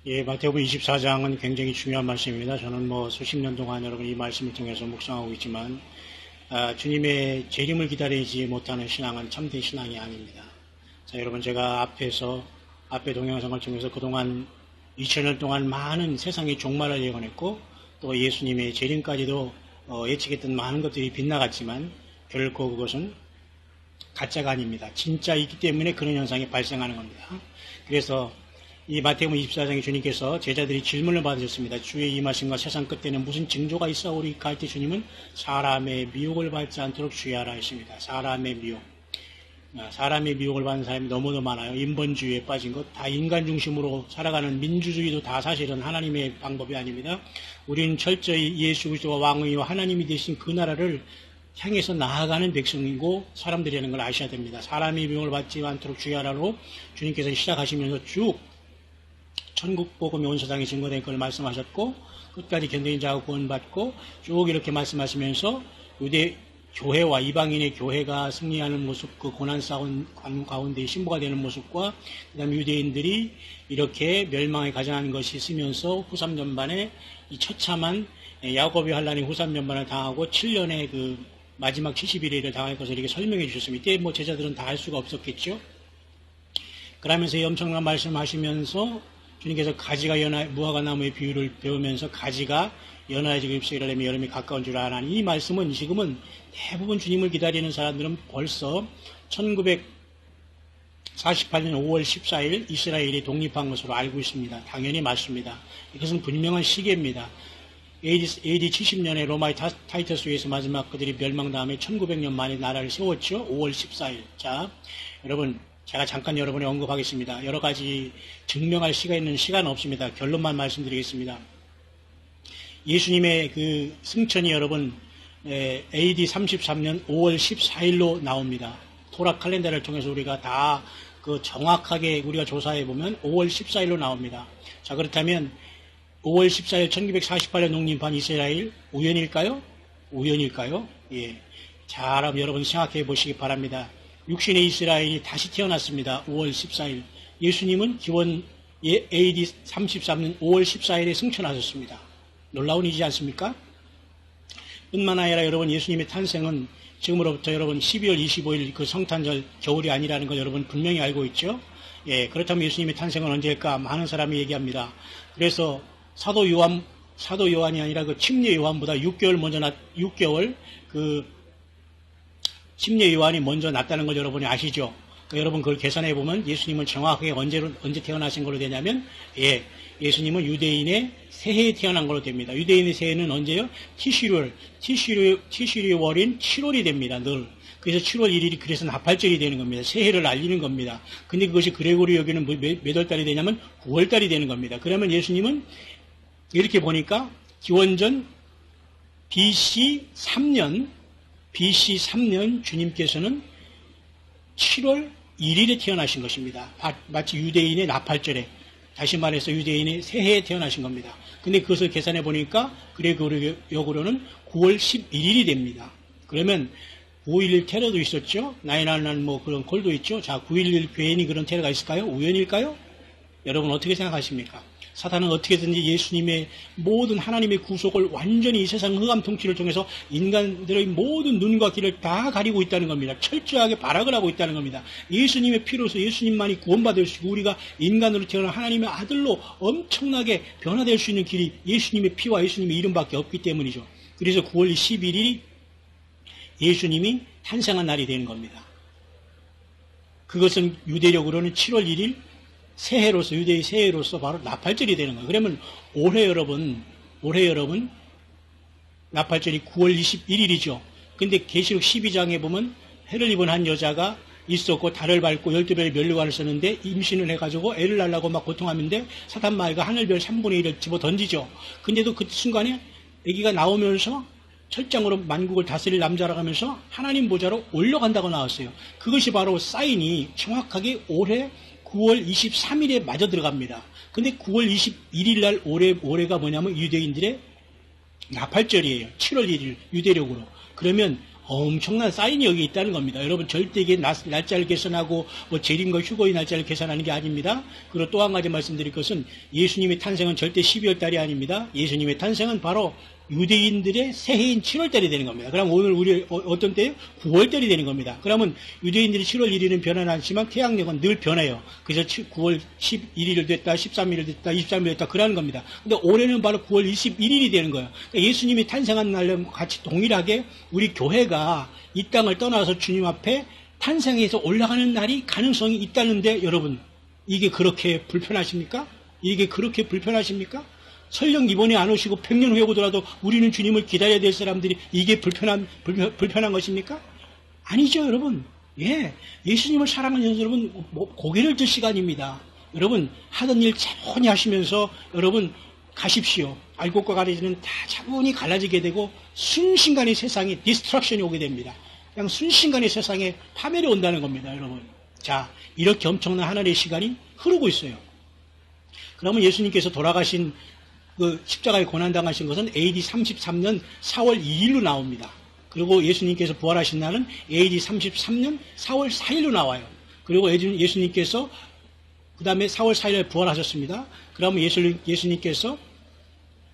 예, 마태복음 24장은 굉장히 중요한 말씀입니다. 저는 수십 년 동안 여러분 이 말씀을 통해서 묵상하고 있지만, 주님의 재림을 기다리지 못하는 신앙은 참된 신앙이 아닙니다. 자, 여러분 제가 앞에 동영상을 통해서 그동안 2000년 동안 많은 세상의 종말을 예언했고, 또 예수님의 재림까지도 예측했던 많은 것들이 빗나갔지만, 결코 그것은 가짜가 아닙니다. 진짜이기 때문에 그런 현상이 발생하는 겁니다. 그래서 이 마태복음 24장에 주님께서 제자들이 질문을 받으셨습니다. 주의 임하심과 세상 끝에는 무슨 징조가 있사오리까 할 때 주님은 사람의 미혹을 받지 않도록 주의하라 했습니다. 사람의 미혹. 사람의 미혹을 받는 사람이 너무도 많아요. 인본주의에 빠진 것, 다 인간 중심으로 살아가는 민주주의도 다 사실은 하나님의 방법이 아닙니다. 우리는 철저히 예수 그리스도가 왕의와 하나님이 되신 그 나라를 향해서 나아가는 백성이고 사람들이라는 걸 아셔야 됩니다. 사람의 미혹을 받지 않도록 주의하라로 주님께서 시작하시면서 쭉 천국 복음이 온 세상에 증거된 걸 말씀하셨고, 끝까지 견뎌인 자가 구원받고 쭉 이렇게 말씀하시면서 유대 교회와 이방인의 교회가 승리하는 모습, 그 고난 싸운 가운데 신부가 되는 모습과, 그 다음에 유대인들이 이렇게 멸망에 가장한 것이 있으면서 후삼전반에 이 처참한 야곱이 환란이 후삼전반을 당하고 7년의 그 마지막 70일을 당할 것을 이렇게 설명해 주셨습니다. 이때 제자들은 다 할 수가 없었겠죠. 그러면서 이 엄청난 말씀하시면서 주님께서 가지가 무화과 나무의 비유를 배우면서 가지가 연하여지고 잎사귀를 내며 여름이 가까운 줄 아나니, 이 말씀은 지금은 대부분 주님을 기다리는 사람들은 벌써 1948년 5월 14일 이스라엘이 독립한 것으로 알고 있습니다. 당연히 맞습니다. 이것은 분명한 시계입니다. AD 70년에 로마의 타이터스에서 마지막 그들이 멸망 다음에 1900년 만에 나라를 세웠죠. 5월 14일. 자, 여러분 제가 잠깐 여러분에 언급하겠습니다. 여러 가지 증명할 시가 있는 시간 없습니다. 결론만 말씀드리겠습니다. 예수님의 그 승천이 여러분 AD 33년 5월 14일로 나옵니다. 토라 칼렌더를 통해서 우리가 다 그 정확하게 우리가 조사해 보면 5월 14일로 나옵니다. 자, 그렇다면 5월 14일 1948년 농림판 이스라엘 우연일까요? 우연일까요? 예. 잘 여러분 생각해 보시기 바랍니다. 육신의 이스라엘이 다시 태어났습니다. 5월 14일. 예수님은 기원 AD 33년 5월 14일에 승천하셨습니다. 놀라운 일이지 않습니까? 뿐만 아니라 여러분 예수님의 탄생은 지금으로부터 여러분 12월 25일 그 성탄절 겨울이 아니라는 걸 여러분 분명히 알고 있죠? 예, 그렇다면 예수님의 탄생은 언제일까? 많은 사람이 얘기합니다. 그래서 사도 요한이 아니라 그 침례 요한보다 6개월 그 침례 요한이 먼저 났다는 걸 여러분이 아시죠? 그러니까 여러분 그걸 계산해 보면 예수님은 정확하게 언제 태어나신 걸로 되냐면, 예, 예수님은 유대인의 새해에 태어난 걸로 됩니다. 유대인의 새해는 언제요? 티슈리월인 7월이 됩니다. 늘. 그래서 7월 1일이 그래서 나팔절이 되는 겁니다. 새해를 알리는 겁니다. 근데 그것이 그레고리 여기는 몇 월달이 되냐면 9월달이 되는 겁니다. 그러면 예수님은 이렇게 보니까 기원전 BC 3년 주님께서는 7월 1일에 태어나신 것입니다. 마치 유대인의 나팔절에, 다시 말해서 유대인의 새해에 태어나신 겁니다. 근데 그것을 계산해 보니까 그레고리어로는 9월 11일이 됩니다. 그러면 9.11 테러도 있었죠. 9.11 그런 콜도 있죠. 자, 9.11 괜히 그런 테러가 있을까요? 우연일까요? 여러분 어떻게 생각하십니까? 사탄은 어떻게든지 예수님의 모든 하나님의 구속을 완전히 이 세상 흑암 통치를 통해서 인간들의 모든 눈과 귀를 다 가리고 있다는 겁니다. 철저하게 발악을 하고 있다는 겁니다. 예수님의 피로서 예수님만이 구원받을 수 있고 우리가 인간으로 태어난 하나님의 아들로 엄청나게 변화될 수 있는 길이 예수님의 피와 예수님의 이름밖에 없기 때문이죠. 그래서 9월 11일이 예수님이 탄생한 날이 되는 겁니다. 그것은 유대력으로는 7월 1일 새해로서, 유대의 새해로서 바로 나팔절이 되는 거예요. 그러면 올해 여러분 나팔절이 9월 21일이죠. 근데 계시록 12장에 보면 해를 입은 한 여자가 있었고 달을 밟고 12별의 면류관을 썼는데 임신을 해가지고 애를 낳으려고 막 고통하는데 사탄마귀가 하늘별 3분의 1을 집어 던지죠. 근데도 그 순간에 아기가 나오면서 철장으로 만국을 다스릴 남자라고 하면서 하나님 보좌로 올라간다고 나왔어요. 그것이 바로 사인이 정확하게 올해 9월 23일에 맞아 들어갑니다. 근데 9월 21일 날 올해가 뭐냐면 유대인들의 나팔절이에요. 7월 1일 유대력으로. 그러면 엄청난 사인이 여기 있다는 겁니다. 여러분 절대 이게 날짜를 계산하고 뭐 재림과 휴거의 날짜를 계산하는 게 아닙니다. 그리고 또 한 가지 말씀드릴 것은 예수님의 탄생은 절대 12월 달이 아닙니다. 예수님의 탄생은 바로 유대인들의 새해인 7월 달이 되는 겁니다. 그럼 오늘 우리 어떤 때요? 9월 달이 되는 겁니다. 그러면 유대인들이 7월 1일은 변하지 않지만 태양력은 늘 변해요. 그래서 9월 11일 됐다, 13일 됐다, 23일 됐다 그러는 겁니다. 근데 올해는 바로 9월 21일이 되는 거예요. 그러니까 예수님이 탄생한 날과 같이 동일하게 우리 교회가 이 땅을 떠나서 주님 앞에 탄생해서 올라가는 날이 가능성이 있다는데 여러분 이게 그렇게 불편하십니까? 이게 그렇게 불편하십니까? 설령 이번에 안 오시고 100년 후에 오더라도 우리는 주님을 기다려야 될 사람들이 이게 불편한 것입니까? 아니죠, 여러분. 예. 예수님을 사랑하는 여러분, 고개를 들 시간입니다. 여러분, 하던 일 차분히 하시면서 여러분, 가십시오. 알곡과 가라지는 다 차분히 갈라지게 되고, 순식간에 세상에 디스트럭션이 오게 됩니다. 그냥 순식간에 세상에 파멸이 온다는 겁니다, 여러분. 자, 이렇게 엄청난 하나님의 시간이 흐르고 있어요. 그러면 예수님께서 돌아가신 그 십자가에 고난당하신 것은 AD 33년 4월 2일로 나옵니다. 그리고 예수님께서 부활하신 날은 AD 33년 4월 4일로 나와요. 그리고 예수님께서 그 다음에 4월 4일에 부활하셨습니다. 그러면 예수님께서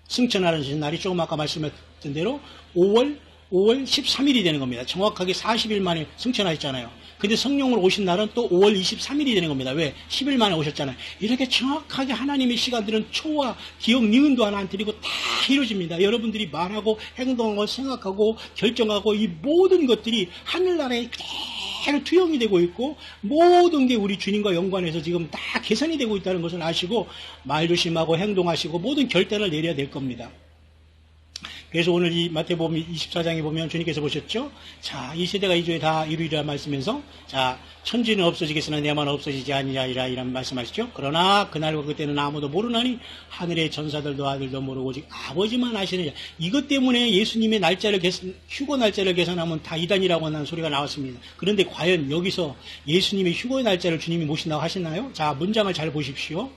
승천하신 날이 조금 아까 말씀했던 대로 5월 13일이 되는 겁니다. 정확하게 40일 만에 승천하셨잖아요. 근데 성령으로 오신 날은 또 5월 23일이 되는 겁니다. 왜? 10일 만에 오셨잖아요. 이렇게 정확하게 하나님의 시간들은 초와 기억, 니은도 하나 안 드리고 다 이루어집니다. 여러분들이 말하고 행동하고 생각하고 결정하고 이 모든 것들이 하늘나라에 그대로 투영이 되고 있고 모든 게 우리 주님과 연관해서 지금 다 계산이 되고 있다는 것을 아시고 말 조심하고 행동하시고 모든 결단을 내려야 될 겁니다. 그래서 오늘 이 마태복음 24장에 보면 주님께서 보셨죠? 자, 이 세대가 이 주에 다 이루리라 말씀면서 자, 천지는 없어지겠으나 내만 없어지지 아니하리라 이런 말씀하시죠? 그러나 그날과 그때는 아무도 모르나니 하늘의 전사들도 아들도 모르고 오직 아버지만 아시느냐. 이것 때문에 예수님의 휴거 날짜를 계산하면 다 이단이라고 하는 소리가 나왔습니다. 그런데 과연 여기서 예수님의 휴거 날짜를 주님이 모신다고 하시나요? 자, 문장을 잘 보십시오.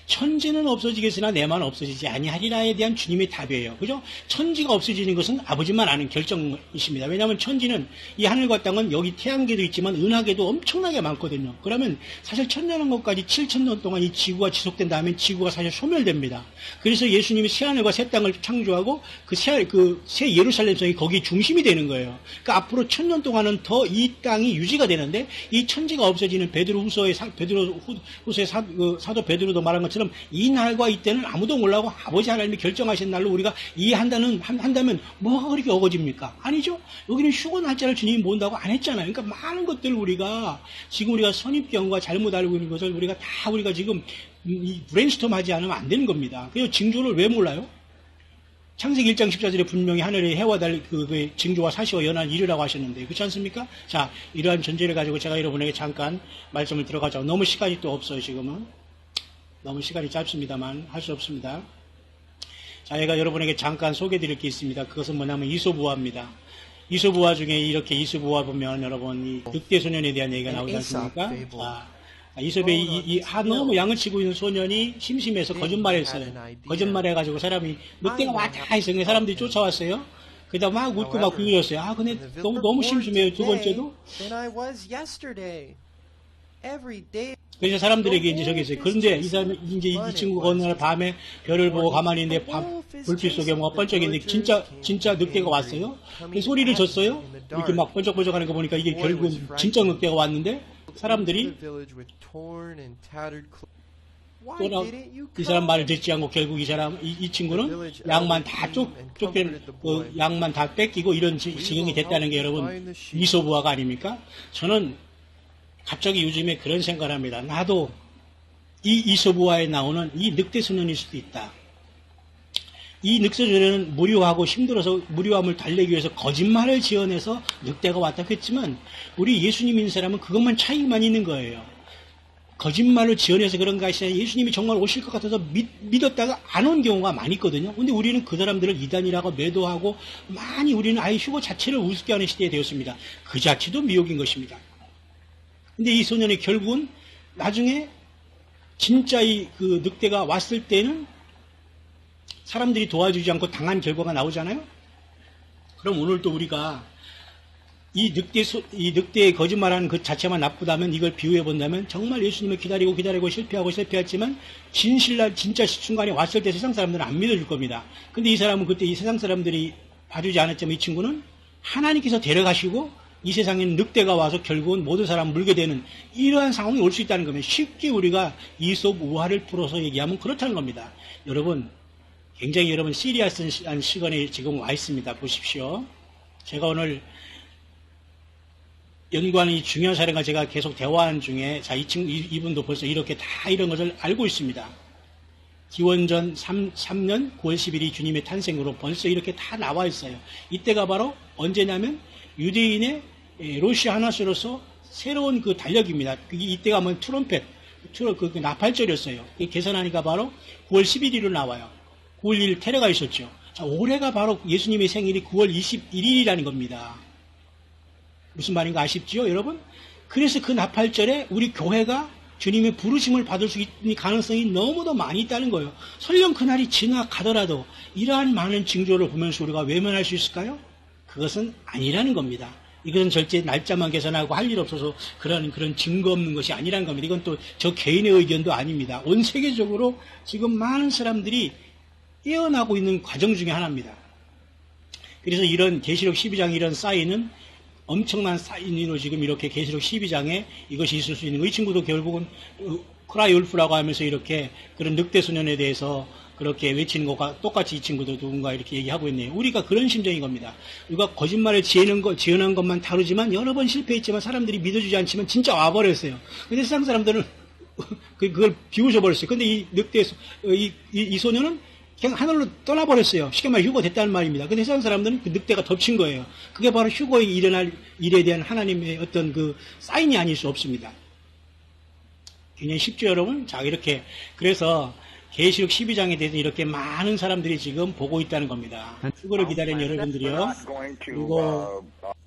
천지는 없어지겠으나 내만 없어지지 아니하리라에 대한 주님의 답이에요. 그죠? 천지가 없어지는 것은 아버지만 아는 결정이십니다. 왜냐하면 천지는 이 하늘과 땅은 여기 태양계도 있지만 은하계도 엄청나게 많거든요. 그러면 사실 천년왕국까지 7,000년 동안 이 지구가 지속된 다음에 지구가 사실 소멸됩니다. 그래서 예수님이 새 하늘과 새 땅을 창조하고 새 예루살렘 성이 거기 중심이 되는 거예요. 그러니까 앞으로 1,000년 동안은 더 이 땅이 유지가 되는데 이 천지가 없어지는 베드로후서의 사도 베드로도 말한 것처럼 이 날과 이때는 아무도 몰라고 아버지 하나님이 결정하신 날로 우리가 한다면 뭐가 그렇게 어거집니까? 아니죠. 여기는 휴거 날짜를 주님이 모은다고 안 했잖아요. 그러니까 많은 것들 지금 우리가 선입견과 잘못 알고 있는 것을 우리가 지금 브레인스톰 하지 않으면 안 되는 겁니다. 그래서 징조를 왜 몰라요? 창세기 1장 14절에 분명히 하늘의 해와 달 징조와 사시와 연한 일이라고 하셨는데 그렇지 않습니까? 자, 이러한 전제를 가지고 제가 여러분에게 잠깐 말씀을 들어가자고. 너무 시간이 또 없어요. 지금은 너무 시간이 짧습니다만 할 수 없습니다. 자, 제가 여러분에게 잠깐 소개해드릴 게 있습니다. 그것은 뭐냐면 이소부화입니다. 이소부화 중에 이렇게 이소부화 보면 여러분 이 늑대 소년에 대한 얘기가 나오지 않습니까? 자, 이솝의 너무 양을 치고 있는 소년이 심심해서 거짓말했어요. 거짓말해가지고 사람이 늑대가 왔다 해서 사람들이 쫓아왔어요. 그러다 막 웃고 막 굴렸어요. 아, 근데 너무 심심해요. 두 번째도. 그래서 사람들에게 이제 저기 있어요. 그런데 이 사람이 이제 이 친구가 어느 날 밤에 별을 보고 가만히 있는데 불빛 속에 뭐가 번쩍이는데 진짜 늑대가 왔어요. 그 소리를 졌어요. 이렇게 막 번쩍번쩍하는 거 보니까 이게 결국 진짜 늑대가 왔는데 사람들이 이 사람 말을 듣지 않고 결국 이 친구는 양만 다 양만 다 뺏기고 이런 지경이 됐다는 게 여러분 이소부화가 아닙니까? 저는 갑자기 요즘에 그런 생각을 합니다. 나도 이 이소부화에 나오는 이 늑대 소년일 수도 있다. 이 늑대 소년은 무료하고 힘들어서 무료함을 달래기 위해서 거짓말을 지어내서 늑대가 왔다고 했지만 우리 예수님 믿는 사람은 그것만 차이만 있는 거예요. 거짓말을 지어내서 그런 것이 아니라 예수님이 정말 오실 것 같아서 믿었다가 안 온 경우가 많이 있거든요. 근데 우리는 그 사람들을 이단이라고 매도하고 많이 우리는 아예 휴거 자체를 우습게 하는 시대에 되었습니다. 그 자체도 미혹인 것입니다. 근데 이 소년이 결국은 나중에 진짜 그 늑대가 왔을 때는 사람들이 도와주지 않고 당한 결과가 나오잖아요. 그럼 오늘 또 우리가 이 늑대의 거짓말하는 그 자체만 나쁘다면 이걸 비유해 본다면 정말 예수님을 기다리고 실패하고 실패했지만 진실날 진짜 순간에 왔을 때 세상 사람들은 안 믿어줄 겁니다. 근데 이 사람은 그때 이 세상 사람들이 봐주지 않았지만 이 친구는 하나님께서 데려가시고 이 세상에는 늑대가 와서 결국은 모든 사람 물게 되는 이러한 상황이 올 수 있다는 겁니다. 쉽게 우리가 이솝 우화를 풀어서 얘기하면 그렇다는 겁니다. 여러분 굉장히 여러분 시리어스한 시간에 지금 와 있습니다. 보십시오. 제가 오늘 연구하는 이 중요한 사례가 제가 계속 대화하는 중에, 자, 이분도 벌써 이렇게 다 이런 것을 알고 있습니다. 기원전 3년 9월 10일이 주님의 탄생으로 벌써 이렇게 다 나와 있어요. 이때가 바로 언제냐면 유대인의 러시아 하나시로서 새로운 그 달력입니다. 이때가 뭐 트럼펫, 그 나팔절이었어요. 계산하니까 바로 9월 11일로 나와요. 9월 1일 테러가 있었죠. 자, 올해가 바로 예수님의 생일이 9월 21일이라는 겁니다. 무슨 말인가 아십지요, 여러분? 그래서 그 나팔절에 우리 교회가 주님의 부르심을 받을 수 있는 가능성이 너무도 많이 있다는 거예요. 설령 그날이 지나가더라도 이러한 많은 징조를 보면서 우리가 외면할 수 있을까요? 그것은 아니라는 겁니다. 이것은 절대 날짜만 계산하고 할 일 없어서 그런 증거 없는 것이 아니라는 겁니다. 이건 또 저 개인의 의견도 아닙니다. 온 세계적으로 지금 많은 사람들이 깨어나고 있는 과정 중에 하나입니다. 그래서 이런 계시록 12장 이런 사인은 엄청난 사인으로 지금 이렇게 계시록 12장에 이것이 있을 수 있는 거. 이 친구도 결국은 크라이울프라고 하면서 이렇게 그런 늑대 소년에 대해서 그렇게 외치는 것과 똑같이 이 친구도 누군가 이렇게 얘기하고 있네요. 우리가 그런 심정인 겁니다. 우리가 거짓말을 지어낸 것만 다루지만 여러 번 실패했지만 사람들이 믿어주지 않지만 진짜 와버렸어요. 근데 세상 사람들은 그걸 비웃어버렸어요. 근데 이 늑대, 이 소년은 그냥 하늘로 떠나버렸어요. 쉽게 말해 휴거 됐다는 말입니다. 근데 세상 사람들은 그 늑대가 덮친 거예요. 그게 바로 휴거에 일어날 일에 대한 하나님의 어떤 그 사인이 아닐 수 없습니다. 굉장히 쉽죠, 여러분? 자, 이렇게. 그래서 계시록 12장에 대해서 이렇게 많은 사람들이 지금 보고 있다는 겁니다. 휴거를 기다리는 여러분들이요. 그리고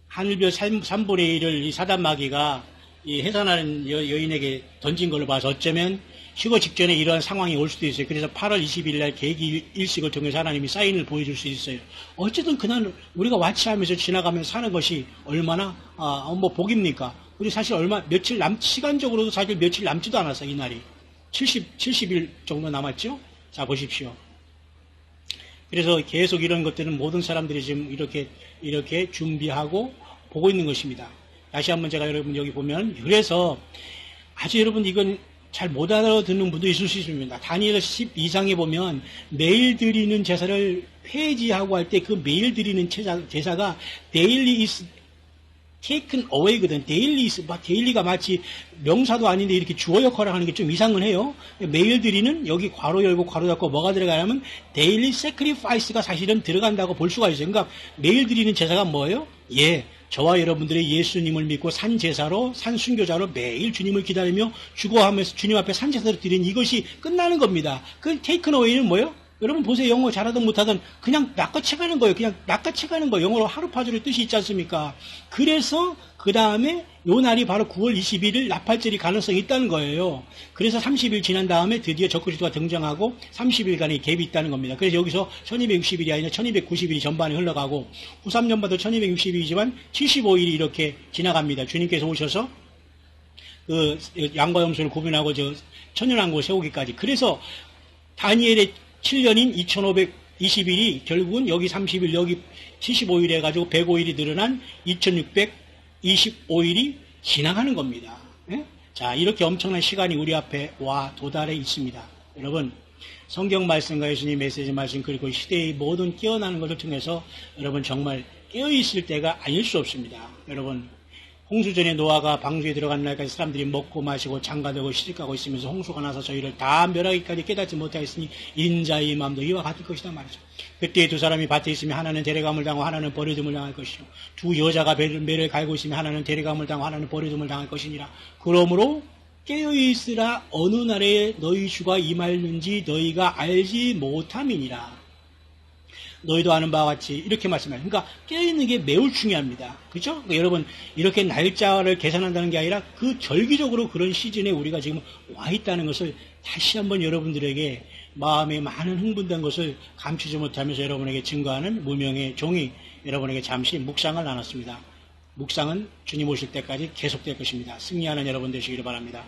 하늘별 3분의 1을 이 사단마귀가 이 해산하는 여인에게 던진 걸로 봐서 어쩌면 휴거 직전에 이러한 상황이 올 수도 있어요. 그래서 8월 20일 날 계기 일식을 통해서 하나님이 사인을 보여줄 수 있어요. 어쨌든 그날 우리가 와치하면서 지나가면서 사는 것이 얼마나 뭐 복입니까? 우리 사실 며칠 시간적으로도 사실 며칠 남지도 않았어요. 이날이 70일 정도 남았죠. 자, 보십시오. 그래서 계속 이런 것들은 모든 사람들이 지금 이렇게 준비하고 보고 있는 것입니다. 다시 한번 제가 여러분 여기 보면, 그래서 아주 여러분 이건 잘 못 알아듣는 분도 있을 수 있습니다. 다니엘 12장에 보면 매일 드리는 제사를 폐지하고 할 때 그 매일 드리는 제사가 daily is taken away거든. 데일리가 마치 명사도 아닌데 이렇게 주어 역할을 하는 게 좀 이상은 해요. 매일 드리는 여기 괄호 열고 괄호 닫고 뭐가 들어가냐면 daily sacrifice가 사실은 들어간다고 볼 수가 있어요. 그러니까 매일 드리는 제사가 뭐예요? 저와 여러분들의 예수님을 믿고 산 제사로, 산 순교자로 매일 주님을 기다리며 죽어하면서 주님 앞에 산 제사를 드린 이것이 끝나는 겁니다. 그 taken away는 뭐예요? 여러분 보세요. 영어 잘하든 못하든 그냥 낚아채가는 거예요. 그냥 낚아채가는 거예요. 영어로 하루파주의 뜻이 있지 않습니까? 그래서 그 다음에 요 날이 바로 9월 21일 나팔절이 가능성이 있다는 거예요. 그래서 30일 지난 다음에 드디어 적그리스도가 등장하고 30일간의 갭이 있다는 겁니다. 그래서 여기서 1260일이 아니라 1290일이 전반에 흘러가고 후삼년마다 1260일이지만 75일이 이렇게 지나갑니다. 주님께서 오셔서 그 양과 염소를 구분하고 저 천년왕국을 세우기까지. 그래서 다니엘의 7년인 2520일이 결국은 여기 30일, 여기 75일 해가지고 105일이 늘어난 2625일이 지나가는 겁니다. 예? 자, 이렇게 엄청난 시간이 우리 앞에 와 도달해 있습니다. 여러분, 성경 말씀과 예수님 메시지 말씀 그리고 시대의 모든 깨어나는 것을 통해서 여러분 정말 깨어있을 때가 아닐 수 없습니다. 여러분, 홍수전에 노아가 방주에 들어간 날까지 사람들이 먹고 마시고 장가되고 시집가고 있으면서 홍수가 나서 저희를 다 멸하기까지 깨닫지 못하였으니 인자의 마음도 이와 같을 것이다 말이죠. 그때 두 사람이 밭에 있으면 하나는 데려감을 당하고 하나는 버려둠을 당할 것이요. 두 여자가 매를 갈고 있으면 하나는 데려감을 당하고 하나는 버려둠을 당할 것이니라. 그러므로 깨어있으라. 어느 날에 너희 주가 임하였는지 너희가 알지 못함이니라. 너희도 아는 바와 같이 이렇게 말씀해요. 그러니까 깨어있는 게 매우 중요합니다. 그렇죠? 그러니까 여러분 이렇게 날짜를 계산한다는 게 아니라 그 절기적으로 그런 시즌에 우리가 지금 와 있다는 것을 다시 한번 여러분들에게 마음에 많은 흥분된 것을 감추지 못하면서 여러분에게 증거하는 무명의 종이 여러분에게 잠시 묵상을 나눴습니다. 묵상은 주님 오실 때까지 계속될 것입니다. 승리하는 여러분 되시기를 바랍니다.